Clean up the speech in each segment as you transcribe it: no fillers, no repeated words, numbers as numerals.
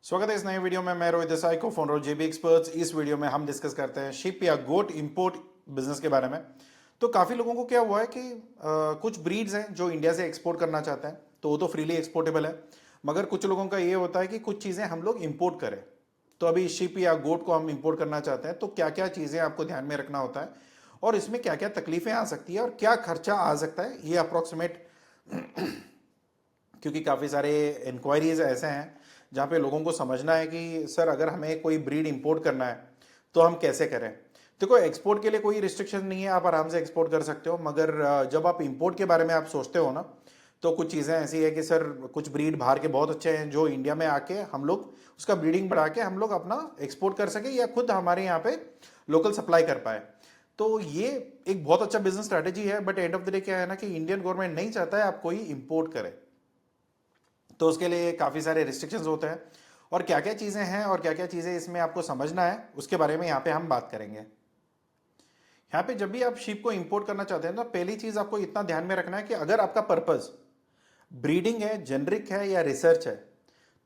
स्वागत है इस नए वीडियो में। मैं रोहित देसाई को फाउंडर जेबी एक्सपर्ट्स। इस वीडियो में हम डिस्कस करते हैं शिप या गोट इंपोर्ट बिजनेस के बारे में। तो काफ़ी लोगों को क्या हुआ है कि कुछ ब्रीड्स हैं जो इंडिया से एक्सपोर्ट करना चाहते हैं, तो वो तो फ्रीली एक्सपोर्टेबल है। मगर कुछ लोगों का ये होता है कि कुछ चीज़ें हम लोग इंपोर्ट करें। तो अभी शिप या गोट को हम इंपोर्ट करना चाहते हैं, तो क्या क्या चीज़ें आपको ध्यान में रखना होता है और इसमें क्या क्या तकलीफें आ सकती है और क्या खर्चा आ सकता है, ये अप्रॉक्सीमेट। क्योंकि काफ़ी सारे इंक्वायरीज ऐसे हैं जहाँ पे लोगों को समझना है कि सर अगर हमें कोई ब्रीड इंपोर्ट करना है तो हम कैसे करें। देखो, एक्सपोर्ट के लिए कोई रिस्ट्रिक्शन नहीं है, आप आराम से एक्सपोर्ट कर सकते हो। मगर जब आप इंपोर्ट के बारे में आप सोचते हो ना, तो कुछ चीज़ें ऐसी है कि सर कुछ ब्रीड बाहर के बहुत अच्छे हैं जो इंडिया में आके हम लोग उसका ब्रीडिंग बढ़ा के हम लोग अपना एक्सपोर्ट कर सके या खुद हमारे यहाँ पे लोकल सप्लाई कर पाए। तो ये एक बहुत अच्छा बिजनेस स्ट्रैटेजी है। But end of the day क्या है ना कि इंडियन गवर्नमेंट नहीं चाहता है आप कोई इंपोर्ट करें, तो उसके लिए काफ़ी सारे रिस्ट्रिक्शंस होते हैं। और क्या क्या चीज़ें हैं और क्या क्या चीज़ें इसमें आपको समझना है, उसके बारे में यहाँ पे हम बात करेंगे। यहाँ पे जब भी आप शीप को इंपोर्ट करना चाहते हैं तो पहली चीज़ आपको इतना ध्यान में रखना है कि अगर आपका पर्पज़ ब्रीडिंग है, जेनरिक है या रिसर्च है,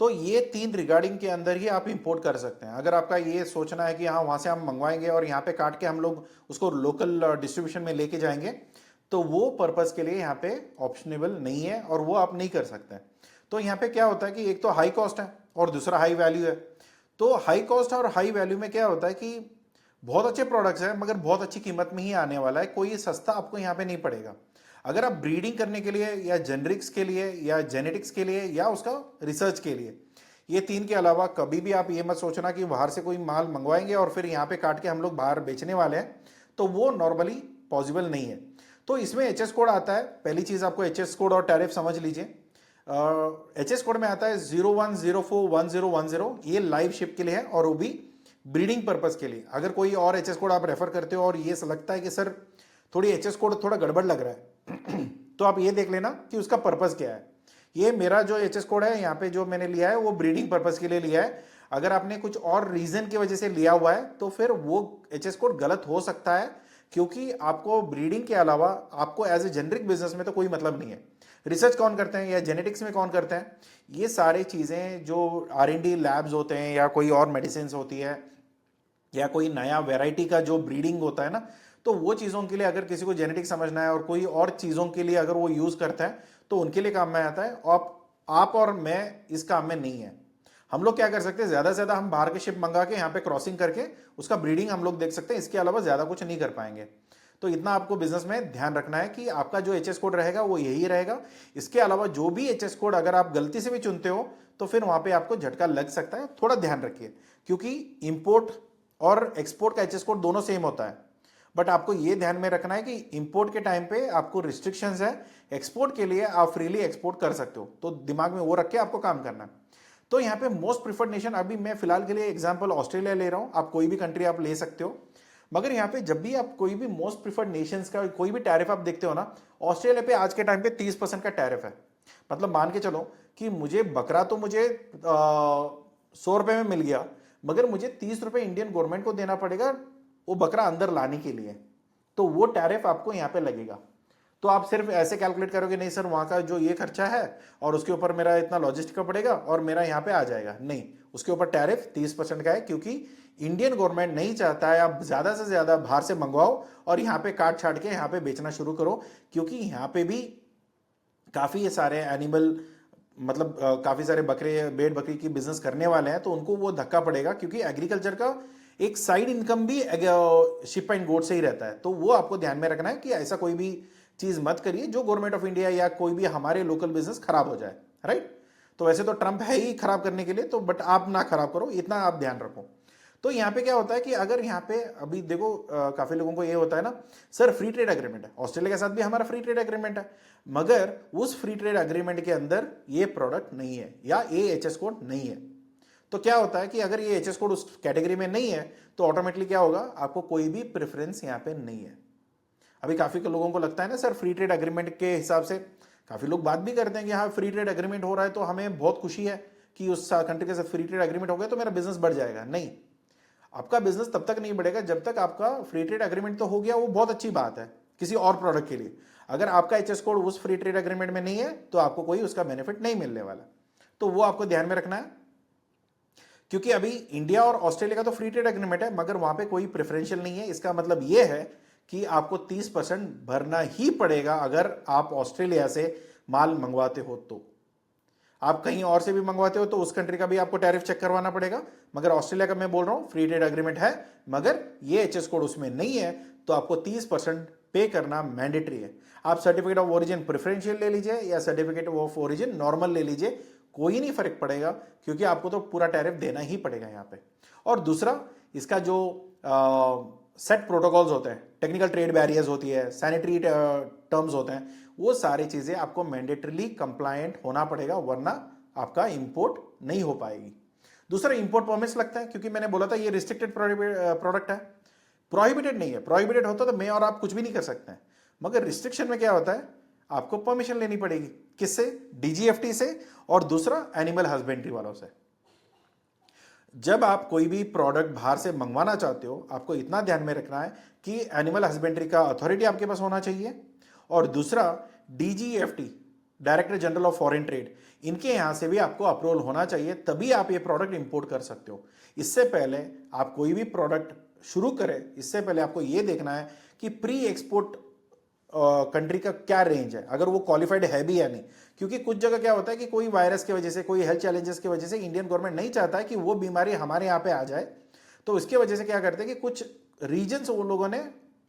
तो ये तीन रिगार्डिंग के अंदर ही आप इंपोर्ट कर सकते हैं। अगर आपका ये सोचना है कि हाँ वहाँ से हम मंगवाएंगे और यहाँ पे काट के हम लोग उसको लोकल डिस्ट्रीब्यूशन में लेके जाएंगे, तो वो पर्पज़ के लिए यहाँ पे ऑप्शनेबल नहीं है और वो आप नहीं कर सकते हैं। तो यहाँ पे क्या होता है कि एक तो हाई कॉस्ट है और दूसरा हाई वैल्यू है। तो हाई कॉस्ट और हाई वैल्यू में क्या होता है कि बहुत अच्छे प्रोडक्ट्स हैं मगर बहुत अच्छी कीमत में ही आने वाला है, कोई सस्ता आपको यहाँ पे नहीं पड़ेगा। अगर आप ब्रीडिंग करने के लिए या जेनरिक्स के लिए या जेनेटिक्स के लिए या उसका रिसर्च के लिए, ये तीन के अलावा कभी भी आप ये मत सोचना कि बाहर से कोई माल मंगवाएंगे और फिर यहाँ पे काट के हम लोग बाहर बेचने वाले हैं, तो वो नॉर्मली पॉसिबल नहीं है। तो इसमें एच एस कोड आता है। पहली चीज़ आपको एच एस कोड और टैरिफ समझ लीजिए। एच एस कोड में आता है 01041010, ये लाइव शिप के लिए है और वो भी ब्रीडिंग पर्पज के लिए। अगर कोई और एच एस कोड आप रेफर करते हो और ये लगता है कि सर थोड़ी एच एस कोड थोड़ा गड़बड़ लग रहा है तो आप ये देख लेना कि उसका पर्पज क्या है। ये मेरा जो एच एस कोड है यहाँ पे जो मैंने लिया है वो ब्रीडिंग पर्पज के लिए लिया है। अगर आपने कुछ और रीजन की वजह से लिया हुआ है तो फिर वो एच एस कोड गलत हो सकता है, क्योंकि आपको ब्रीडिंग के अलावा आपको एज ए जेनरिक बिजनेस में तो कोई मतलब नहीं है। रिसर्च कौन करते हैं या जेनेटिक्स में कौन करते हैं, ये सारी चीज़ें जो आर एन डी लैब्स होते हैं या कोई और मेडिसिन होती है या कोई नया वेराइटी का जो ब्रीडिंग होता है ना, तो वो चीज़ों के लिए अगर किसी को जेनेटिक्स समझना है और कोई और चीज़ों के लिए अगर वो यूज़ करता है तो उनके लिए काम में आता है। आप और मैं इस काम में नहीं है। हम लोग क्या कर सकते हैं, ज़्यादा से ज़्यादा हम बाहर के शिप मंगा के यहाँ पे क्रॉसिंग करके उसका ब्रीडिंग हम लोग देख सकते हैं, इसके अलावा ज़्यादा कुछ नहीं कर पाएंगे। तो इतना आपको बिजनेस में ध्यान रखना है कि आपका जो एच एस कोड रहेगा वो यही रहेगा। इसके अलावा जो भी एच एस कोड अगर आप गलती से भी चुनते हो तो फिर वहाँ पे आपको झटका लग सकता है, थोड़ा ध्यान रखिए। क्योंकि इंपोर्ट और एक्सपोर्ट का एचएस कोड दोनों सेम होता है, बट आपको ये ध्यान में रखना है कि इंपोर्ट के टाइम पे आपको रिस्ट्रिक्शंस है, एक्सपोर्ट के लिए आप फ्रीली एक्सपोर्ट कर सकते हो। तो दिमाग में वो रख के आपको काम करना है। तो यहाँ पे मोस्ट प्रिफर्ड नेशन, अभी मैं फिलहाल के लिए एग्जांपल ऑस्ट्रेलिया ले रहा हूँ, आप कोई भी कंट्री आप ले सकते हो। मगर यहाँ पे जब भी आप कोई भी मोस्ट प्रिफर्ड नेशंस का कोई भी टैरिफ आप देखते हो ना, ऑस्ट्रेलिया पे आज के टाइम पे 30% का टैरिफ है। मतलब मान के चलो कि मुझे बकरा तो मुझे 100 रुपए में मिल गया, मगर मुझे 30 रुपए इंडियन गवर्नमेंट को देना पड़ेगा वो बकरा अंदर लाने के लिए। तो वो टैरिफ आपको यहाँ पे लगेगा। तो आप सिर्फ ऐसे कैलकुलेट करोगे नहीं सर वहाँ का जो ये खर्चा है और उसके ऊपर मेरा इतना लॉजिस्टिक का पड़ेगा और मेरा यहाँ पे आ जाएगा, नहीं। उसके ऊपर टैरिफ 30% का है, क्योंकि इंडियन गवर्नमेंट नहीं चाहता है आप ज़्यादा से ज़्यादा बाहर से मंगवाओ और यहाँ पे काट छाट के यहाँ पे बेचना शुरू करो। क्योंकि यहाँ पे भी काफ़ी सारे एनिमल, मतलब काफ़ी सारे बकरे भेड़ बकरी की बिजनेस करने वाले हैं, तो उनको वो धक्का पड़ेगा। क्योंकि एग्रीकल्चर का एक साइड इनकम भी शिप एंड गोट से ही रहता है। तो वो आपको ध्यान में रखना है कि ऐसा कोई भी चीज़ मत करिए जो गवर्नमेंट ऑफ इंडिया या कोई भी हमारे लोकल बिजनेस खराब हो जाए, राइट। तो वैसे तो ट्रंप है ही खराब करने के लिए, तो बट आप ना खराब करो, इतना आप ध्यान रखो। तो यहाँ पे क्या होता है कि अगर यहाँ पे अभी देखो काफी लोगों को ये होता है ना, सर फ्री ट्रेड एग्रीमेंट है, ऑस्ट्रेलिया के साथ भी हमारा फ्री ट्रेड एग्रीमेंट है, मगर उस फ्री ट्रेड एग्रीमेंट के अंदर ये प्रोडक्ट नहीं है या ये एच एस कोड नहीं है। तो क्या होता है कि अगर ये एच एस कोड उस कैटेगरी में नहीं है तो ऑटोमेटिकली क्या होगा, आपको कोई भी प्रेफरेंस यहाँ पे नहीं है। अभी काफी लोगों को लगता है ना सर फ्री ट्रेड एग्रीमेंट के हिसाब से, काफी लोग बात भी करते हैं कि हाँ फ्री ट्रेड एग्रीमेंट हो रहा है तो हमें बहुत खुशी है कि उस कंट्री के साथ फ्री ट्रेड एग्रीमेंट हो गया तो मेरा बिजनेस बढ़ जाएगा। नहीं, आपका बिजनेस तब तक नहीं बढ़ेगा जब तक आपका फ्री ट्रेड एग्रीमेंट तो हो गया, वो बहुत अच्छी बात है किसी और प्रोडक्ट के लिए। अगर आपका एचएस कोड उस फ्री ट्रेड एग्रीमेंट में नहीं है तो आपको कोई उसका बेनिफिट नहीं मिलने वाला। तो वो आपको ध्यान में रखना है। क्योंकि अभी इंडिया और ऑस्ट्रेलिया का तो फ्री ट्रेड एग्रीमेंट है, मगर वहां पे कोई प्रेफरेंशियल नहीं है। इसका मतलब ये है कि आपको 30% भरना ही पड़ेगा अगर आप ऑस्ट्रेलिया से माल मंगवाते हो। तो आप कहीं और से भी मंगवाते हो तो उस कंट्री का भी आपको टैरिफ चेक करवाना पड़ेगा। मगर ऑस्ट्रेलिया का मैं बोल रहा हूं फ्री ट्रेड एग्रीमेंट है, मगर ये एचएस कोड उसमें नहीं है, तो आपको 30% पे करना मैंडेटरी है। आप सर्टिफिकेट ऑफ ओरिजिन प्रेफरेंशियल ले लीजिए या सर्टिफिकेट ऑफ ओरिजिन नॉर्मल ले लीजिए, कोई नहीं फर्क पड़ेगा, क्योंकि आपको तो पूरा टैरिफ देना ही पड़ेगा यहां पे। और दूसरा, इसका जो सेट प्रोटोकॉल्स होते हैं, टेक्निकल ट्रेड बैरियर्स होती है, सैनिटरी टर्म्स होते हैं, वो सारी चीजें आपको मैंडेटरीली कंप्लायंट होना पड़ेगा, वरना आपका इंपोर्ट नहीं हो पाएगी। दूसरा, इंपोर्ट परमिट्स लगता है, क्योंकि मैंने बोला था ये रिस्ट्रिक्टेड प्रोडक्ट है, प्रोहिबिटेड नहीं है। प्रोहिबिटेड होता तो मैं और आप कुछ भी नहीं कर सकते हैं, मगर रिस्ट्रिक्शन में क्या होता है, आपको परमिशन लेनी पड़ेगी। किससे? डीजीएफटी से, और दूसरा एनिमल हस्बेंड्री वालों से। जब आप कोई भी प्रोडक्ट बाहर से मंगवाना चाहते हो, आपको इतना ध्यान में रखना है कि एनिमल हस्बेंड्री का अथॉरिटी आपके पास होना चाहिए, और दूसरा DGFT, director general of foreign trade, इनके यहां से भी आपको अप्रूवल होना चाहिए, तभी आप ये प्रोडक्ट इंपोर्ट कर सकते हो। इससे पहले आप कोई भी प्रोडक्ट शुरू करें, इससे पहले आपको यह देखना है कि प्री एक्सपोर्ट कंट्री का क्या रेंज है, अगर वो क्वालिफाइड है भी या नहीं। क्योंकि कुछ जगह क्या होता है कि कोई वायरस की वजह से, कोई हेल्थ चैलेंजेस की वजह से इंडियन गवर्नमेंट नहीं चाहता है कि वो बीमारी हमारे यहाँ पे आ जाए, तो इसके वजह से क्या करते हैं कि कुछ रीजन्स वो लोगों ने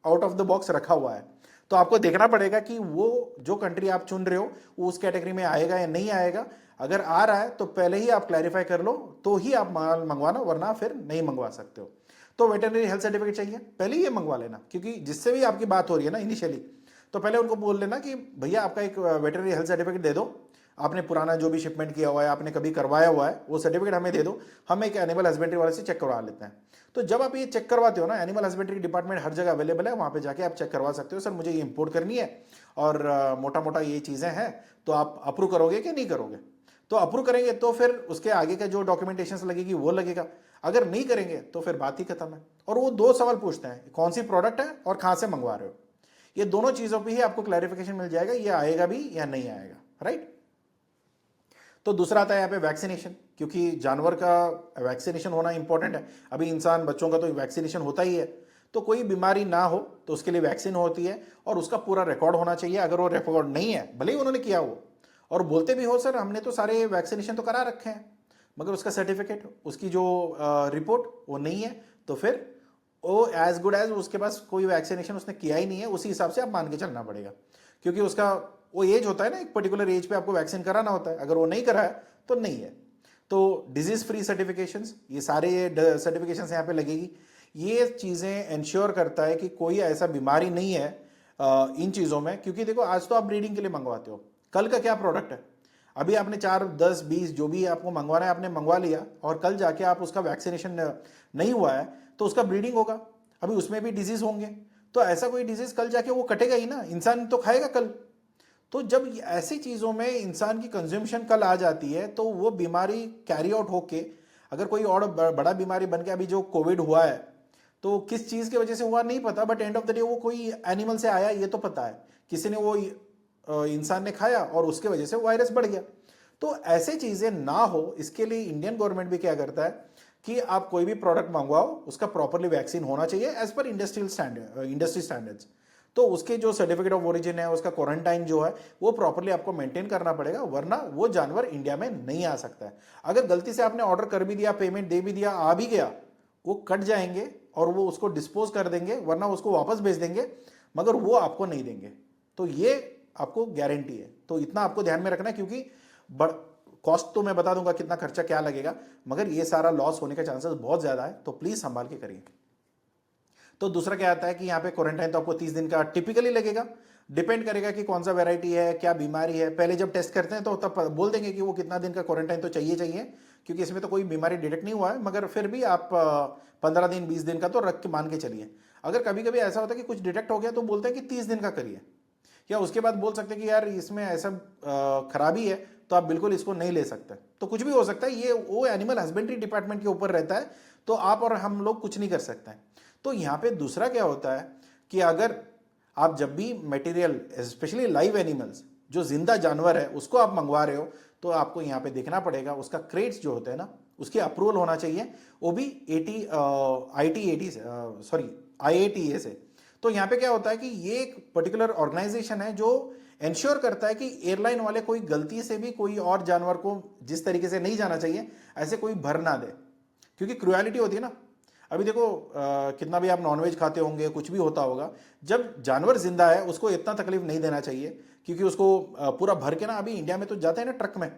आउट ऑफ द बॉक्स रखा हुआ है। तो आपको देखना पड़ेगा कि वो जो कंट्री आप चुन रहे हो वो उस कैटेगरी में आएगा या नहीं आएगा। अगर आ रहा है तो पहले ही आप क्लैरिफाई कर लो, तो ही आप माल मंगवाना, वरना फिर नहीं मंगवा सकते हो। तो वेटरनरी हेल्थ सर्टिफिकेट चाहिए, पहले ही ये मंगवा लेना, क्योंकि जिससे भी आपकी बात हो रही है ना इनिशियली, तो पहले उनको बोल लेना कि भैया आपका एक वेटरनरी हेल्थ सर्टिफिकेट दे दो, आपने पुराना जो भी शिपमेंट किया हुआ है, आपने कभी करवाया हुआ है, वो सर्टिफिकेट हमें दे दो, हम एक एनिमल हस्बेंड्री वाले से चेक करवा लेते हैं। तो जब आप ये चेक करवाते हो ना, एनिमल हस्बेंड्री डिपार्टमेंट हर जगह अवेलेबल है, वहाँ पे जाके आप चेक करवा सकते हो, सर मुझे ये इंपोर्ट करनी है और मोटा मोटा ये चीज़ें हैं, तो आप अप्रूव करोगे कि नहीं करोगे। तो अप्रूव करेंगे तो फिर उसके आगे का जो डॉक्यूमेंटेशन लगेगी वो लगेगा, अगर नहीं करेंगे तो फिर बात ही खत्म है। और वो दो सवाल पूछते हैं, कौन सी प्रोडक्ट है और कहाँ से मंगवा रहे हो। ये दोनों चीज़ों पे ही आपको क्लैरिफिकेशन मिल जाएगा, ये आएगा भी या नहीं आएगा, राइट। तो दूसरा आता है यहाँ पे वैक्सीनेशन, क्योंकि जानवर का वैक्सीनेशन होना इंपॉर्टेंट है। अभी इंसान, बच्चों का तो वैक्सीनेशन होता ही है, तो कोई बीमारी ना हो तो उसके लिए वैक्सीन होती है, और उसका पूरा रिकॉर्ड होना चाहिए। अगर वो रिकॉर्ड नहीं है, भले ही उन्होंने किया हो और बोलते भी हो सर हमने तो सारे वैक्सीनेशन तो करा रखे हैं, मगर उसका सर्टिफिकेट, उसकी जो रिपोर्ट वो नहीं है, तो फिर वो एज गुड एज उसके पास कोई वैक्सीनेशन उसने किया ही नहीं है, उसी हिसाब से आप मान के चलना पड़ेगा। क्योंकि उसका वो एज होता है ना, एक पर्टिकुलर एज पे आपको वैक्सीन कराना होता है, अगर वो नहीं करा है तो नहीं है। तो डिजीज फ्री सर्टिफिकेशंस, ये सारे सर्टिफिकेशंस यहाँ पे लगेगी। ये चीज़ें इंश्योर करता है कि कोई ऐसा बीमारी नहीं है इन चीज़ों में। क्योंकि देखो, आज तो आप ब्रीडिंग के लिए मंगवाते हो, कल का क्या प्रोडक्ट है। अभी आपने 4, 10, 20 जो भी आपको मंगवाना है आपने मंगवा लिया, और कल जाके आप उसका वैक्सीनेशन नहीं हुआ है तो उसका ब्रीडिंग होगा, अभी उसमें भी डिजीज होंगे, तो ऐसा कोई डिजीज कल जाके वो कटेगा ही ना, इंसान तो खाएगा कल। तो जब ऐसी चीज़ों में इंसान की कंज्यूमशन कल आ जाती है, तो वो बीमारी कैरी आउट होके अगर कोई और बड़ा बीमारी बन के, अभी जो कोविड हुआ है तो किस चीज़ की वजह से हुआ नहीं पता, but end of the day वो कोई एनिमल से आया ये तो पता है, किसी ने वो इंसान ने खाया और उसके वजह से वायरस बढ़ गया। तो ऐसे चीज़ें ना हो, इसके लिए इंडियन गवर्नमेंट भी क्या करता है कि आप कोई भी प्रोडक्ट मंगवाओ, उसका प्रॉपरली वैक्सीन होना चाहिए as per industrial standard, industry standards. तो उसके जो सर्टिफिकेट ऑफ ओरिजिन है, उसका क्वारंटाइन जो है वो प्रॉपरली आपको मेंटेन करना पड़ेगा, वरना वो जानवर इंडिया में नहीं आ सकता है। अगर गलती से आपने ऑर्डर कर भी दिया, पेमेंट दे भी दिया, आ भी गया, वो कट जाएंगे और वो उसको डिस्पोज कर देंगे, वरना उसको वापस भेज देंगे, मगर वो आपको नहीं देंगे। तो ये आपको गारंटी है। तो इतना आपको ध्यान में रखना है, क्योंकि कॉस्ट तो मैं बता दूंगा कितना खर्चा क्या लगेगा, मगर ये सारा लॉस होने का चांसेस बहुत ज्यादा है, तो प्लीज संभाल के करिए। तो दूसरा क्या आता है कि यहाँ पे क्वारंटाइन तो आपको 30 दिन का टिपिकली लगेगा, डिपेंड करेगा कि कौन सा वैरायटी है, क्या बीमारी है। पहले जब टेस्ट करते हैं तो तब बोल देंगे कि वो कितना दिन का क्वारंटाइन तो चाहिए, क्योंकि इसमें तो कोई बीमारी डिटेक्ट नहीं हुआ है, मगर फिर भी आप 15 दिन 20 दिन का तो रख के मान के चलिए। अगर कभी कभी ऐसा होता है कि कुछ डिटेक्ट हो गया तो बोलते हैं कि 30 दिन का करिए, या उसके बाद बोल सकते हैं कि यार इसमें ऐसा खराबी है तो आप बिल्कुल इसको नहीं ले सकते। तो कुछ भी हो सकता है, ये वो एनिमल हस्बेंड्री डिपार्टमेंट के ऊपर रहता है, तो आप और हम लोग कुछ नहीं कर सकते हैं। तो यहाँ पे दूसरा क्या होता है कि अगर आप जब भी मटेरियल, स्पेशली लाइव एनिमल्स, जो जिंदा जानवर है, उसको आप मंगवा रहे हो, तो आपको यहाँ पे देखना पड़ेगा उसका क्रेट्स जो होते हैं ना, उसकी अप्रूवल होना चाहिए, वो भी ITAT से, सॉरी IATA से। तो यहाँ पे क्या होता है कि ये एक पर्टिकुलर ऑर्गेनाइजेशन है जो इंश्योर करता है कि एयरलाइन वाले कोई गलती से भी कोई और जानवर को जिस तरीके से नहीं जाना चाहिए ऐसे कोई भर ना दे, क्योंकि क्रुएलिटी होती है ना। अभी देखो कितना भी आप नॉनवेज खाते होंगे, कुछ भी होता होगा, जब जानवर जिंदा है उसको इतना तकलीफ नहीं देना चाहिए, क्योंकि उसको पूरा भर के ना, अभी इंडिया में तो जाते हैं ना ट्रक में,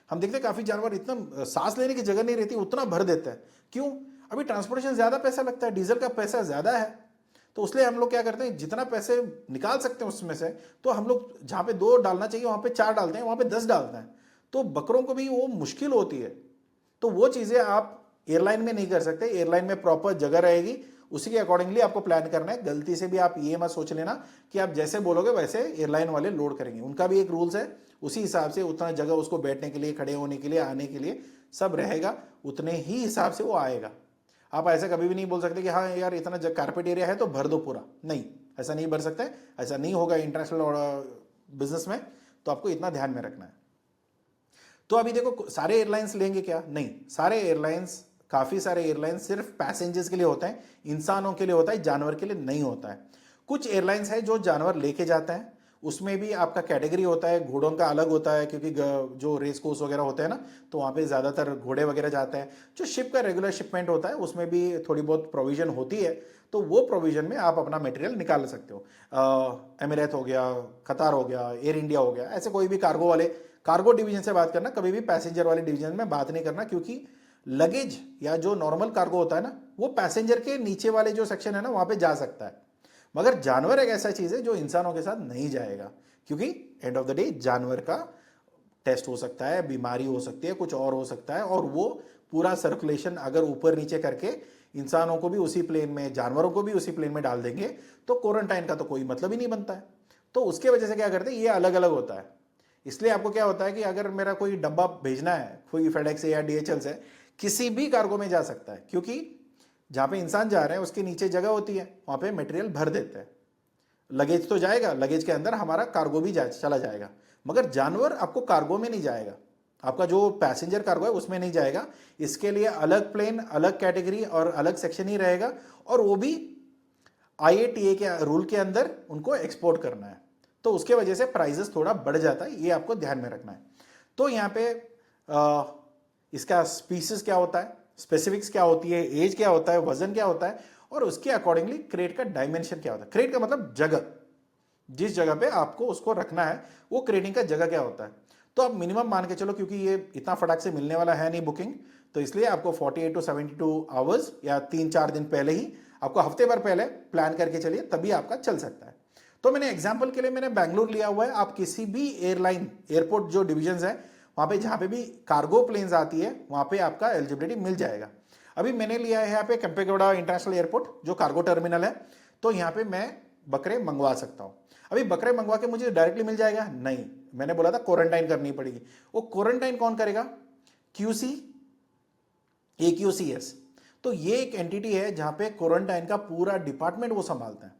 हम देखते हैं काफी जानवर इतना सांस लेने की जगह नहीं रहती उतना भर देता है। क्यों? अभी ट्रांसपोर्टेशन ज्यादा पैसा लगता है, डीजल का पैसा ज्यादा है, तो उसलिए हम लोग क्या करते हैं, जितना पैसे निकाल सकते हैं उसमें से, तो हम लोग जहां पे 2 डालना चाहिए वहां पे 4 डालते हैं, वहां पे 10 डालते हैं। तो बकरों को भी वो मुश्किल होती है, तो वो चीजें आप एयरलाइन में नहीं कर सकते। एयरलाइन में प्रॉपर जगह रहेगी, उसी के अकॉर्डिंगली आपको प्लान करना है। गलती से भी आप ये मत सोच लेना कि आप जैसे बोलोगे वैसे एयरलाइन वाले लोड करेंगे, उनका भी एक रूल्स है, उसी हिसाब से उतना जगह उसको बैठने के लिए, खड़े होने के लिए, आने के लिए सब रहेगा, उतने ही हिसाब से वो आएगा। आप ऐसा कभी भी नहीं बोल सकते कि हाँ यार इतना कारपेट एरिया है तो भर दो पूरा, नहीं, ऐसा नहीं भर सकते, ऐसा नहीं होगा इंटरनेशनल बिजनेस में, तो आपको इतना ध्यान में रखना है। तो अभी देखो सारे एयरलाइंस लेंगे क्या? नहीं, सारे एयरलाइंस, काफी सारे एयरलाइंस सिर्फ पैसेंजर्स के लिए होता है, इंसानों के लिए होता है, जानवर के लिए नहीं होता है। कुछ एयरलाइंस है जो जानवर लेके जाते हैं, उसमें भी आपका कैटेगरी होता है, घोड़ों का अलग होता है, क्योंकि जो रेस कोर्स वगैरह होते हैं ना, तो वहाँ पे ज़्यादातर घोड़े वगैरह जाते हैं। जो शिप का रेगुलर शिपमेंट होता है उसमें भी थोड़ी बहुत प्रोविजन होती है, तो वो प्रोविजन में आप अपना मटेरियल निकाल सकते हो। एमिरेट हो गया, कतार हो गया, एयर इंडिया हो गया, ऐसे कोई भी कार्गो वाले, कार्गो डिवीजन से बात करना, कभी भी पैसेंजर वाले डिवीजन में बात नहीं करना, क्योंकि लगेज या जो नॉर्मल कार्गो होता है ना, वो पैसेंजर के नीचे वाले जो सेक्शन है ना वहाँ पे जा सकता है, मगर जानवर एक ऐसा चीज है जो इंसानों के साथ नहीं जाएगा, क्योंकि एंड ऑफ द डे जानवर का टेस्ट हो सकता है, बीमारी हो सकती है, कुछ और हो सकता है, और वो पूरा सर्कुलेशन अगर ऊपर नीचे करके इंसानों को भी उसी प्लेन में, जानवरों को भी उसी प्लेन में डाल देंगे, तो क्वारंटाइन का तो कोई मतलब ही नहीं बनता है। तो उसके वजह से क्या करते हैं, ये अलग अलग होता है। इसलिए आपको क्या होता है कि अगर मेरा कोई डब्बा भेजना है, कोई फेडेक्स से या DHL से, किसी भी कार्गो में जा सकता है, क्योंकि जहां पे इंसान जा रहे हैं उसके नीचे जगह होती है, वहां पे मटेरियल भर देते हैं। लगेज तो जाएगा, लगेज के अंदर हमारा कार्गो भी चला जाएगा, मगर जानवर आपको कार्गो में नहीं जाएगा, आपका जो पैसेंजर कार्गो है उसमें नहीं जाएगा। इसके लिए अलग प्लेन, अलग कैटेगरी और अलग सेक्शन ही रहेगा, और वो भी IATA के रूल के अंदर उनको एक्सपोर्ट करना है, तो उसके वजह से प्राइजेस थोड़ा बढ़ जाता है, ये आपको ध्यान में रखना है। तो यहाँ पे इसका स्पीसीज क्या होता है, स्पेसिफिक्स क्या होती है, एज क्या होता है, वजन क्या होता है, और उसके अकॉर्डिंगली क्रेट का डायमेंशन क्या होता है। क्रेट का मतलब जगह, जिस जगह पे आपको उसको रखना है वो क्रेटिंग का जगह क्या होता है। तो आप मिनिमम मान के चलो, क्योंकि ये इतना फटाक से मिलने वाला है नहीं बुकिंग, तो इसलिए आपको 48 to 72 आवर्स या 3-4 दिन पहले ही, आपको हफ्ते भर पहले प्लान करके चलिए, तभी आपका चल सकता है। तो मैंने एग्जाम्पल के लिए मैंने बैंगलोर लिया हुआ है, आप किसी भी एयरलाइन, एयरपोर्ट जो डिविजन है वहां पे, जहां पे भी कार्गो प्लेन्स आती है, वहां पे आपका एलिजिबिलिटी मिल जाएगा। अभी मैंने लिया है यहाँ पे केम्पेगौड़ा इंटरनेशनल एयरपोर्ट, जो कार्गो टर्मिनल है, तो यहाँ पे मैं बकरे मंगवा सकता हूँ। अभी बकरे मंगवा के मुझे डायरेक्टली मिल जाएगा? नहीं, मैंने बोला था क्वारंटाइन करनी पड़ेगी। वो क्वारंटाइन कौन करेगा? QC, AQCS। तो ये एक एंटिटी है जहां पे क्वारंटाइन का पूरा डिपार्टमेंट वो संभालते हैं।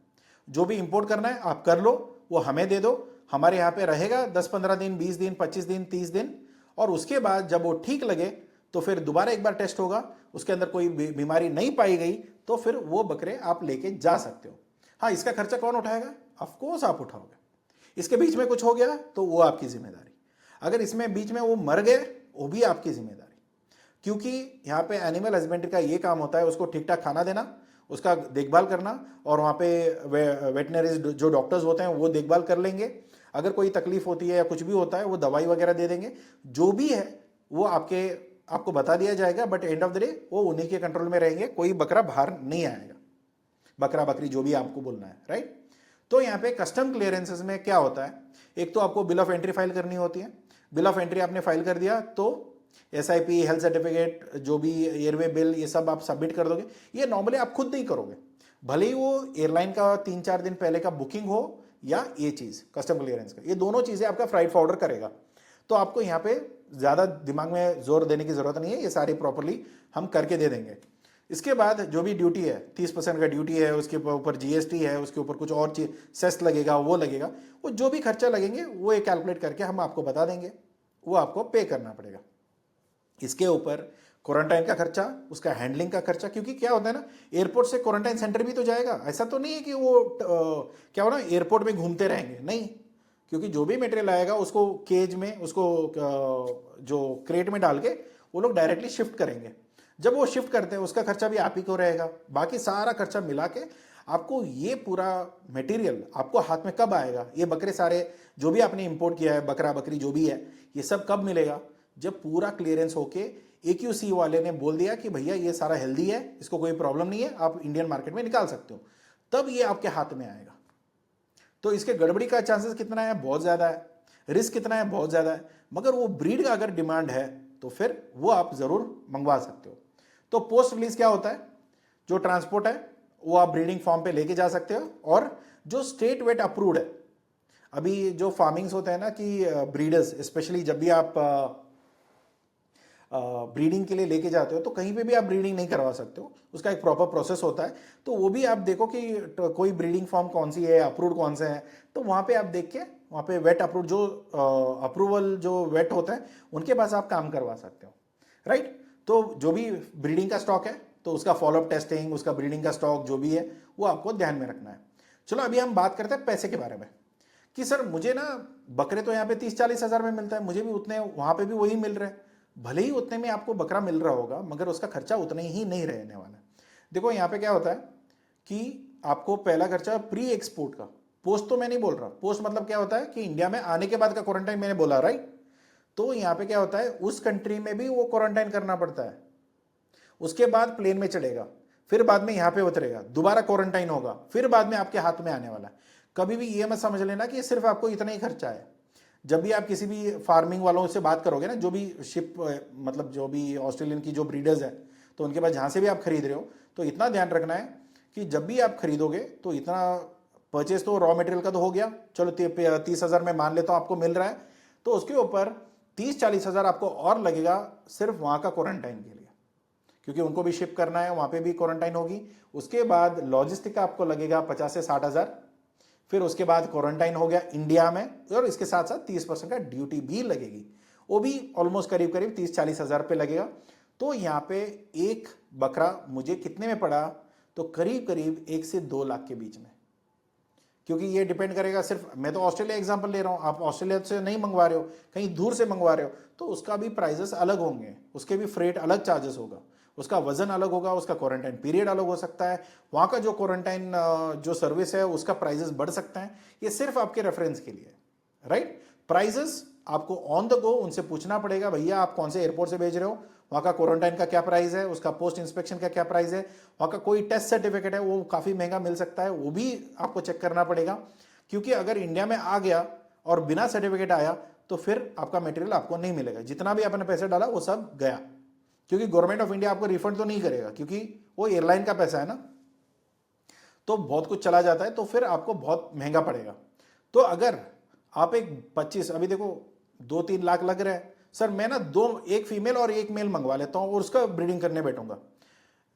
जो भी इंपोर्ट करना है आप कर लो, वो हमें दे दो, हमारे यहाँ पे रहेगा 10-15 दिन, 20 दिन, 25 दिन, 30 दिन, और उसके बाद जब वो ठीक लगे तो फिर दोबारा एक बार टेस्ट होगा, उसके अंदर कोई बीमारी नहीं पाई गई तो फिर वो बकरे आप लेके जा सकते हो। हाँ, इसका खर्चा कौन उठाएगा? ऑफकोर्स आप उठाओगे। इसके बीच में कुछ हो गया तो वो आपकी जिम्मेदारी, अगर इसमें बीच में वो मर गए वो भी आपकी जिम्मेदारी, क्योंकि यहाँ पे एनिमल हस्बेंड्री का ये काम होता है, उसको ठीक ठाक खाना देना, उसका देखभाल करना, और वहाँ पे वेटनरीज जो डॉक्टर्स होते हैं वो देखभाल कर लेंगे। अगर कोई तकलीफ होती है या कुछ भी होता है वो दवाई वगैरह दे देंगे, जो भी है वो आपको बता दिया जाएगा, but end of the day वो उन्हीं के कंट्रोल में रहेंगे, कोई बकरा बाहर नहीं आएगा, बकरा बकरी जो भी आपको बोलना है, राइट। तो यहाँ पे कस्टम क्लियरेंसेस में क्या होता है, एक तो आपको बिल ऑफ एंट्री फाइल करनी होती है। बिल ऑफ एंट्री आपने फाइल कर दिया तो SIP, हेल्थ सर्टिफिकेट, जो भी एयरवे बिल, ये सब आप सबमिट कर दोगे। ये नॉर्मली आप खुद नहीं करोगे, भले ही वो एयरलाइन का 3-4 दिन पहले का बुकिंग हो या ये चीज कस्टम क्लियरेंस का, ये दोनों चीजें आपका फ्राइट फॉरवर्डर करेगा। तो आपको यहाँ पे ज्यादा दिमाग में जोर देने की जरूरत नहीं है, ये सारी प्रॉपरली हम करके दे देंगे। इसके बाद जो भी ड्यूटी है, 30% का ड्यूटी है, उसके ऊपर GST है, उसके ऊपर कुछ और चीज सेस लगेगा, वो लगेगा, वो जो भी खर्चा लगेंगे वो एक कैलकुलेट करके हम आपको बता देंगे, वो आपको पे करना पड़ेगा। इसके ऊपर क्वारंटाइन का खर्चा, उसका हैंडलिंग का खर्चा, क्योंकि क्या होता है ना, एयरपोर्ट से क्वारंटाइन सेंटर भी तो जाएगा। ऐसा तो नहीं है कि वो क्या हो ना, एयरपोर्ट में घूमते रहेंगे, नहीं। क्योंकि जो भी मटेरियल आएगा उसको केज में, उसको जो क्रेट में डाल के वो लोग डायरेक्टली शिफ्ट करेंगे। जब वो शिफ्ट करते हैं उसका खर्चा भी आप ही को रहेगा। बाकी सारा खर्चा मिला के आपको ये पूरा मटेरियल आपको हाथ में कब आएगा, ये बकरे सारे जो भी आपने इंपोर्ट किया है, बकरा बकरी जो भी है, ये सब कब मिलेगा? जब पूरा क्लियरेंस होके AQC वाले ने बोल दिया कि भैया ये सारा हेल्दी है, इसको कोई प्रॉब्लम नहीं है, आप इंडियन मार्केट में निकाल सकते हो, तब ये आपके हाथ में आएगा। तो इसके गड़बड़ी का चांसेस कितना है? बहुत ज़्यादा है। रिस्क कितना है? बहुत ज़्यादा है। मगर वो ब्रीड का अगर डिमांड है तो फिर वो आप ज़रूर मंगवा सकते हो। तो पोस्ट रिलीज क्या होता है? जो ट्रांसपोर्ट है वो आप ब्रीडिंग फार्म पे लेके जा सकते हो, और जो स्टेट वेट अप्रूव्ड है, अभी जो फार्मिंग्स होते हैं ना कि ब्रीडर्स स्पेशली जब भी आप ब्रीडिंग के लिए लेके जाते हो तो कहीं पे भी आप ब्रीडिंग नहीं करवा सकते हो, उसका एक प्रॉपर प्रोसेस होता है। तो वो भी आप देखो कि कोई ब्रीडिंग फार्म कौन सी है, अप्रूव्ड कौन से हैं, तो वहाँ पे आप देख के वहाँ पे वेट अप्रूव्ड जो अप्रूवल जो वेट होता है उनके पास आप काम करवा सकते हो, राइट। तो जो भी ब्रीडिंग का स्टॉक है तो उसका फॉलोअप टेस्टिंग, उसका ब्रीडिंग का स्टॉक जो भी है वो आपको ध्यान में रखना है। चलो अभी हम बात करते हैं पैसे के बारे में कि सर मुझे ना बकरे तो यहाँ पे 30-40 हज़ार में मिलता है, मुझे भी उतने वहाँ पे भी वही मिल रहे हैं। भले ही उतने में आपको बकरा मिल रहा होगा मगर उसका खर्चा उतना ही नहीं रहने वाला है। देखो यहाँ पे क्या होता है कि आपको पहला खर्चा प्री एक्सपोर्ट का, पोस्ट तो मैं नहीं बोल रहा, पोस्ट मतलब क्या होता है कि इंडिया में आने के बाद का क्वारंटाइन मैंने बोला, राइट। तो यहाँ पे क्या होता है, उस कंट्री में भी वो क्वारंटाइन करना पड़ता है, उसके बाद प्लेन में चढ़ेगा, फिर बाद में यहाँ पे उतरेगा, दोबारा क्वारंटाइन होगा, फिर बाद में आपके हाथ में आने वाला है। कभी भी ये मत समझ लेना कि सिर्फ आपको इतना ही खर्चा है। जब भी आप किसी भी फार्मिंग वालों से बात करोगे ना, जो भी शिप मतलब जो भी ऑस्ट्रेलियन की जो ब्रीडर्स हैं, तो उनके पास जहाँ से भी आप खरीद रहे हो तो इतना ध्यान रखना है कि जब भी आप खरीदोगे तो इतना परचेज तो रॉ मटेरियल का तो हो गया, चलो 30 हज़ार में मान लेता हूँ आपको मिल रहा है, तो उसके ऊपर 30-40 हज़ार आपको और लगेगा सिर्फ वहाँ का क्वारंटाइन के लिए, क्योंकि उनको भी शिप करना है, वहाँ पे भी क्वारंटाइन होगी। उसके बाद लॉजिस्टिक का आपको लगेगा 50 से 60 हज़ार, फिर उसके बाद क्वारंटाइन हो गया इंडिया में, और इसके साथ साथ 30% का ड्यूटी भी लगेगी, वो भी ऑलमोस्ट करीब करीब 30-40 हज़ार पे लगेगा। तो यहाँ पे एक बकरा मुझे कितने में पड़ा, तो करीब करीब 1 से 2 लाख के बीच में। क्योंकि ये डिपेंड करेगा, सिर्फ मैं तो ऑस्ट्रेलिया एग्जांपल ले रहा हूँ, आप ऑस्ट्रेलिया से नहीं मंगवा रहे हो, कहीं दूर से मंगवा रहे हो, तो उसका भी प्राइजेस अलग होंगे, उसके भी फ्रेट अलग चार्जेस होगा, उसका वजन अलग होगा, उसका क्वारंटाइन पीरियड अलग हो सकता है, वहाँ का जो क्वारंटाइन जो सर्विस है उसका प्राइजेस बढ़ सकता है। ये सिर्फ आपके रेफरेंस के लिए, राइट। प्राइजेस आपको ऑन द गो उनसे पूछना पड़ेगा, भैया आप कौन से एयरपोर्ट से भेज रहे हो, वहाँ का क्वारंटाइन का क्या प्राइस है, उसका पोस्ट इंस्पेक्शन का क्या प्राइस है, वहाँ का कोई टेस्ट सर्टिफिकेट है वो काफ़ी महंगा मिल सकता है, वो भी आपको चेक करना पड़ेगा। क्योंकि अगर इंडिया में आ गया और बिना सर्टिफिकेट आया तो फिर आपका मटेरियल आपको नहीं मिलेगा, जितना भी आपने पैसे डाला वो सब गया। क्योंकि गवर्नमेंट ऑफ इंडिया आपको रिफंड तो नहीं करेगा, क्योंकि वो एयरलाइन का पैसा है ना, तो बहुत कुछ चला जाता है, तो फिर आपको बहुत महंगा पड़ेगा। तो अगर आप एक 25, अभी देखो 2-3 लाख लग रहा है, सर मैं ना एक फीमेल और एक मेल मंगवा लेता हूँ और उसका ब्रीडिंग करने बैठूंगा।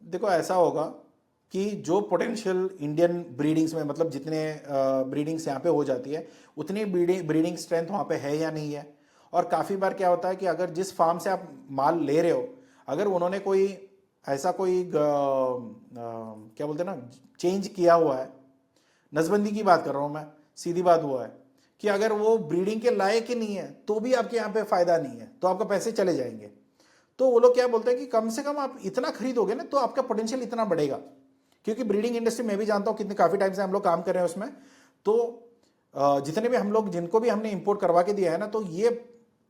देखो ऐसा होगा कि जो पोटेंशियल इंडियन ब्रीडिंग्स में, मतलब जितने ब्रीडिंग्स यहाँ पे हो जाती है उतनी ब्रीडिंग स्ट्रेंथ वहाँ पे है या नहीं है। और काफ़ी बार क्या होता है कि अगर जिस फार्म से आप माल ले रहे हो, अगर उन्होंने कोई ऐसा कोई क्या बोलते हैं ना, चेंज किया हुआ है, नसबंदी की बात कर रहा हूँ मैं, सीधी बात हुआ है कि अगर वो ब्रीडिंग के लायक ही नहीं है तो भी आपके यहाँ पे फ़ायदा नहीं है, तो आपका पैसे चले जाएंगे। तो वो लोग क्या बोलते हैं कि कम से कम आप इतना खरीदोगे ना तो आपका पोटेंशियल इतना बढ़ेगा। क्योंकि ब्रीडिंग इंडस्ट्री मैं भी जानता हूँ, कितने काफ़ी टाइम से हम लोग काम कर रहे हैं उसमें, तो जितने भी हम लोग जिनको भी हमने इंपोर्ट करवा के दिया है ना, तो ये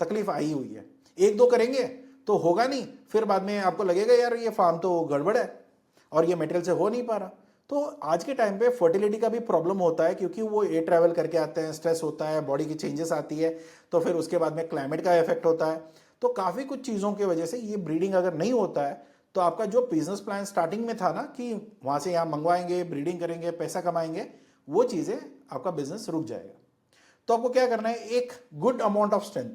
तकलीफ आई हुई है। 1-2 करेंगे तो होगा नहीं, फिर बाद में आपको लगेगा यार ये फार्म तो गड़बड़ है और ये मटेरियल से हो नहीं पा रहा। तो आज के टाइम पे फर्टिलिटी का भी प्रॉब्लम होता है, क्योंकि वो एयर ट्रैवल करके आते हैं, स्ट्रेस होता है, बॉडी की चेंजेस आती है, तो फिर उसके बाद में क्लाइमेट का इफेक्ट होता है। तो काफ़ी कुछ चीज़ों की वजह से ये ब्रीडिंग अगर नहीं होता है तो आपका जो बिजनेस प्लान स्टार्टिंग में था ना कि वहाँ से यहाँ मंगवाएंगे, ब्रीडिंग करेंगे, पैसा कमाएंगे, वो चीज़ें आपका बिजनेस रुक जाएगा। तो आपको क्या करना है, एक गुड अमाउंट ऑफ स्ट्रेंथ,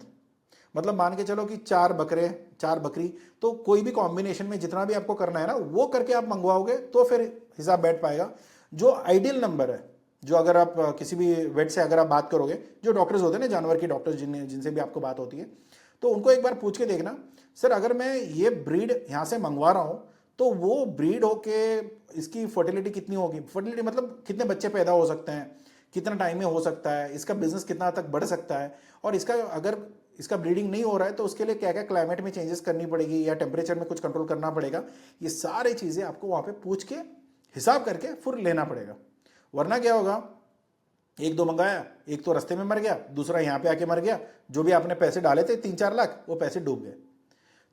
मतलब मान के चलो कि 4 बकरे 4 बकरी, तो कोई भी कॉम्बिनेशन में जितना भी आपको करना है ना वो करके आप मंगवाओगे तो फिर हिसाब बैठ पाएगा। जो आइडियल नंबर है, जो अगर आप किसी भी वेट से अगर आप बात करोगे, जो डॉक्टर्स होते हैं ना, जानवर के डॉक्टर्स जिनसे भी आपको बात होती है, तो उनको एक बार पूछ के देखना, सर अगर मैं ये ब्रीड यहाँ से मंगवा रहा हूँ तो वो ब्रीड होके इसकी फर्टिलिटी कितनी होगी, फर्टिलिटी मतलब कितने बच्चे पैदा हो सकते हैं, कितना टाइम में हो सकता है, इसका बिजनेस कितना तक बढ़ सकता है, और इसका अगर इसका ब्रीडिंग नहीं हो रहा है तो उसके लिए क्या क्या क्लाइमेट में चेंजेस करनी पड़ेगी या टेम्परेचर में कुछ कंट्रोल करना पड़ेगा। ये सारी चीज़ें आपको वहाँ पे पूछ के हिसाब करके फिर लेना पड़ेगा। वरना क्या होगा, एक दो मंगाया, एक तो रास्ते में मर गया, दूसरा यहाँ पे आके मर गया, जो भी आपने पैसे डाले थे 3-4 लाख वो पैसे डूब गए।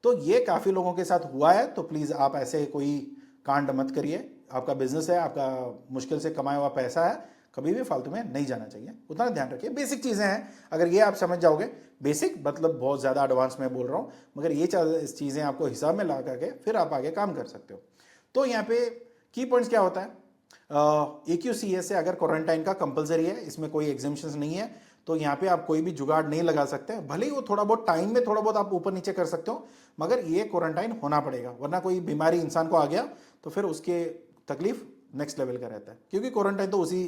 तो ये काफ़ी लोगों के साथ हुआ है। तो प्लीज़ आप ऐसे कोई कांड मत करिए। आपका बिजनेस है, आपका मुश्किल से कमाया हुआ पैसा है, कभी भी फालतू में नहीं जाना चाहिए, उतना ध्यान रखिए। बेसिक चीज़ें हैं, अगर ये आप समझ जाओगे, बेसिक मतलब बहुत ज़्यादा एडवांस में बोल रहा हूँ, मगर ये चीज़ें आपको हिसाब में ला करके फिर आप आगे काम कर सकते हो। तो यहाँ पे की पॉइंट्स क्या होता है, AQCA से अगर क्वारंटाइन का कंपलसरी है, इसमें कोई एग्जामिशंस नहीं है, तो यहाँ पे आप कोई भी जुगाड़ नहीं लगा सकते। भले ही वो थोड़ा बहुत टाइम में थोड़ा बहुत आप ऊपर नीचे कर सकते हो, मगर ये क्वारंटाइन होना पड़ेगा, वरना कोई बीमारी इंसान को आ गया तो फिर उसके तकलीफ नेक्स्ट लेवल का रहता है। क्योंकि क्वारंटाइन तो उसी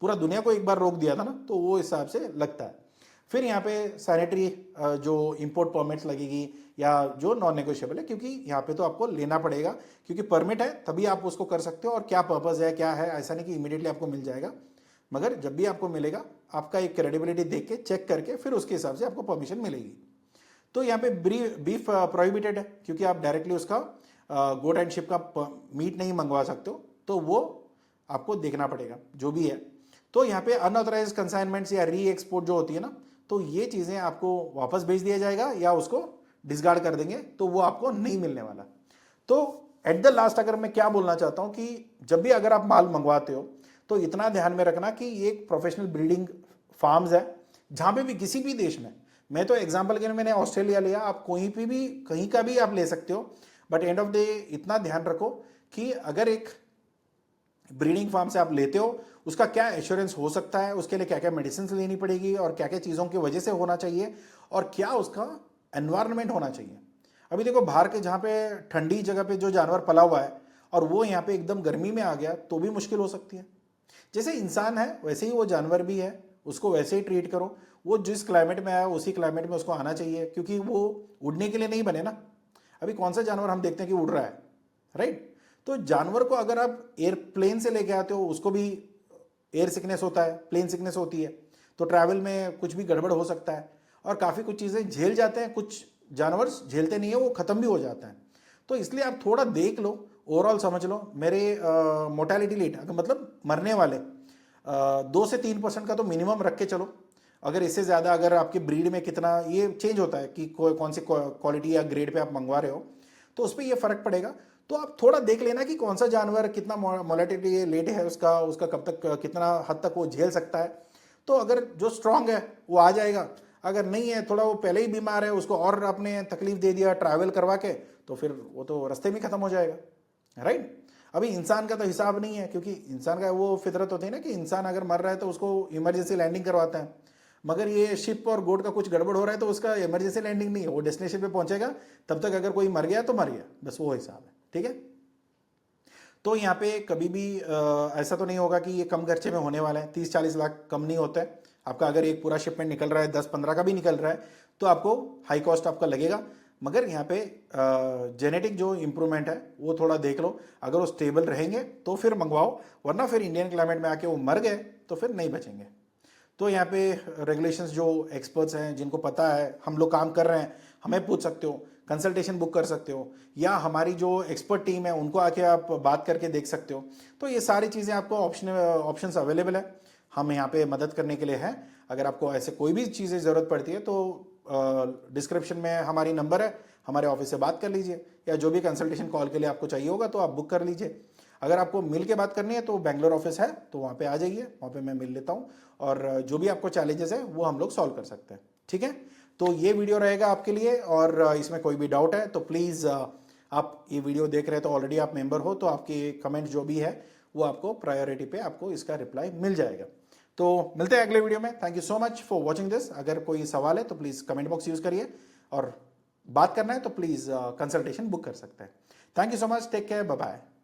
पूरा दुनिया को एक बार रोक दिया था ना, तो वो हिसाब से लगता है। फिर यहाँ पे सैनिटरी जो इंपोर्ट परमिट्स लगेगी या जो नॉन नेगोशिएबल है, क्योंकि यहाँ पे तो आपको लेना पड़ेगा, क्योंकि परमिट है तभी आप उसको कर सकते हो। और क्या पर्पज़ है क्या है, ऐसा नहीं कि इमीडिएटली आपको मिल जाएगा, मगर जब भी आपको मिलेगा आपका एक क्रेडिबिलिटी देख के चेक करके फिर उसके हिसाब से आपको परमिशन मिलेगी। तो यहाँ पे बीफ प्रोहिबिटेड है, क्योंकि आप डायरेक्टली उसका गोट एंड शिप का मीट नहीं मंगवा सकते हो, तो वो आपको देखना पड़ेगा जो भी है। तो यहाँ पे अनऑथराइज कंसाइनमेंट्स या री एक्सपोर्ट जो होती है ना, तो ये चीज़ें आपको वापस भेज दिया जाएगा या उसको डिसगार्ड कर देंगे, तो वो आपको नहीं मिलने वाला। तो एट द लास्ट अगर मैं क्या बोलना चाहता हूँ कि जब भी अगर आप माल मंगवाते हो तो इतना ध्यान में रखना कि ये एक प्रोफेशनल ब्रीडिंग फार्म्स है, जहाँ पे भी किसी भी देश में, मैं तो एग्जांपल के लिए मैंने ऑस्ट्रेलिया लिया, आप कोई भी कहीं का भी आप ले सकते हो, बट एंड ऑफ डे इतना ध्यान रखो कि अगर एक ब्रीडिंग फार्म से आप लेते हो उसका क्या एश्योरेंस हो सकता है, उसके लिए क्या क्या मेडिसिन लेनी पड़ेगी और क्या क्या चीज़ों की वजह से होना चाहिए, और क्या उसका एनवायरनमेंट होना चाहिए। अभी देखो बाहर के जहाँ पे ठंडी जगह पे जो जानवर पला हुआ है और वो यहाँ पे एकदम गर्मी में आ गया तो भी मुश्किल हो सकती है। जैसे इंसान है वैसे ही वो जानवर भी है, उसको वैसे ही ट्रीट करो। वो जिस क्लाइमेट में आया उसी क्लाइमेट में उसको आना चाहिए, क्योंकि वो उड़ने के लिए नहीं बने ना। अभी कौन सा जानवर हम देखते हैं कि उड़ रहा है, राइट। तो जानवर को अगर आप एयरप्लेन से लेके आते हो, उसको भी एयर सिकनेस होता है, प्लेन सिकनेस होती है, तो ट्रैवल में कुछ भी गड़बड़ हो सकता है और काफ़ी कुछ चीज़ें झेल जाते हैं। कुछ जानवर झेलते नहीं है, वो ख़त्म भी हो जाता है। तो इसलिए आप थोड़ा देख लो, ओवरऑल समझ लो। मेरे मोर्टेलिटी रेट अगर मतलब मरने वाले 2 से 3% का तो मिनिमम रख के चलो। अगर इससे ज़्यादा अगर आपके ब्रीड में कितना ये चेंज होता है कि कौन सी क्वालिटी या ग्रेड पे आप मंगवा रहे हो, तो उस पर ये फ़र्क पड़ेगा। तो आप थोड़ा देख लेना कि कौन सा जानवर कितना मोर्टेलिटी रेट है उसका कब तक कितना हद तक वो झेल सकता है। तो अगर जो स्ट्रांग है वो आ जाएगा, अगर नहीं है थोड़ा वो पहले ही बीमार है, उसको और आपने तकलीफ दे दिया ट्रैवल करवा के, तो फिर वो तो रास्ते में ख़त्म हो जाएगा, राइट। अभी इंसान का तो हिसाब नहीं है, क्योंकि इंसान का वो फितरत होती है ना कि इंसान अगर मर रहा है तो उसको इमरजेंसी लैंडिंग करवाता है, मगर ये शिप और गोट का कुछ गड़बड़ हो रहा है तो उसका इमरजेंसी लैंडिंग नहीं है, वो डेस्टिनेशन पे पहुंचेगा। तब तक अगर कोई मर गया तो मर गया, बस वो हिसाब है, ठीक है। तो यहाँ पे कभी भी ऐसा तो नहीं होगा कि ये कम खर्चे में होने वाला है। 30-40 लाख कम नहीं होता है आपका। अगर एक पूरा शिपमेंट निकल रहा है, 10-15 का भी निकल रहा है, तो आपको हाई कॉस्ट आपका लगेगा। मगर यहाँ पे जेनेटिक जो इम्प्रूवमेंट है वो थोड़ा देख लो, अगर वो स्टेबल रहेंगे तो फिर मंगवाओ, वरना फिर इंडियन क्लाइमेट में आके वो मर गए तो फिर नहीं बचेंगे। तो यहाँ पे रेगुलेशंस जो एक्सपर्ट्स हैं जिनको पता है, हम लोग काम कर रहे हैं, हमें पूछ सकते हो, कंसल्टेशन बुक कर सकते हो, या हमारी जो एक्सपर्ट टीम है उनको आके आप बात करके देख सकते हो। तो ये सारी चीज़ें आपको ऑप्शंस अवेलेबल है, हम यहाँ पे मदद करने के लिए हैं। अगर आपको ऐसे कोई भी चीज़ें ज़रूरत पड़ती है तो डिस्क्रिप्शन में हमारी नंबर है, हमारे ऑफिस से बात कर लीजिए, या जो भी कंसल्टेशन कॉल के लिए आपको चाहिए होगा तो आप बुक कर लीजिए। अगर आपको मिल के बात करनी है तो बेंगलोर ऑफिस है, तो वहाँ पे आ जाइए, वहाँ पे मैं मिल लेता हूँ, और जो भी आपको चैलेंजेस है वो हम लोग सॉल्व कर सकते हैं, ठीक है। तो ये वीडियो रहेगा आपके लिए, और इसमें कोई भी डाउट है तो प्लीज़ आप ये वीडियो देख रहे हैं तो ऑलरेडी आप मेंबर हो, तो आपके कमेंट जो भी है वो आपको प्रायोरिटी पे आपको इसका रिप्लाई मिल जाएगा। तो मिलते हैं अगले वीडियो में। Thank you so much for watching this. अगर कोई सवाल है तो प्लीज़ कमेंट बॉक्स यूज़ करिए, और बात करना है तो प्लीज़ कंसल्टेशन बुक कर सकते हैं। Thank you so much, take care, bye bye.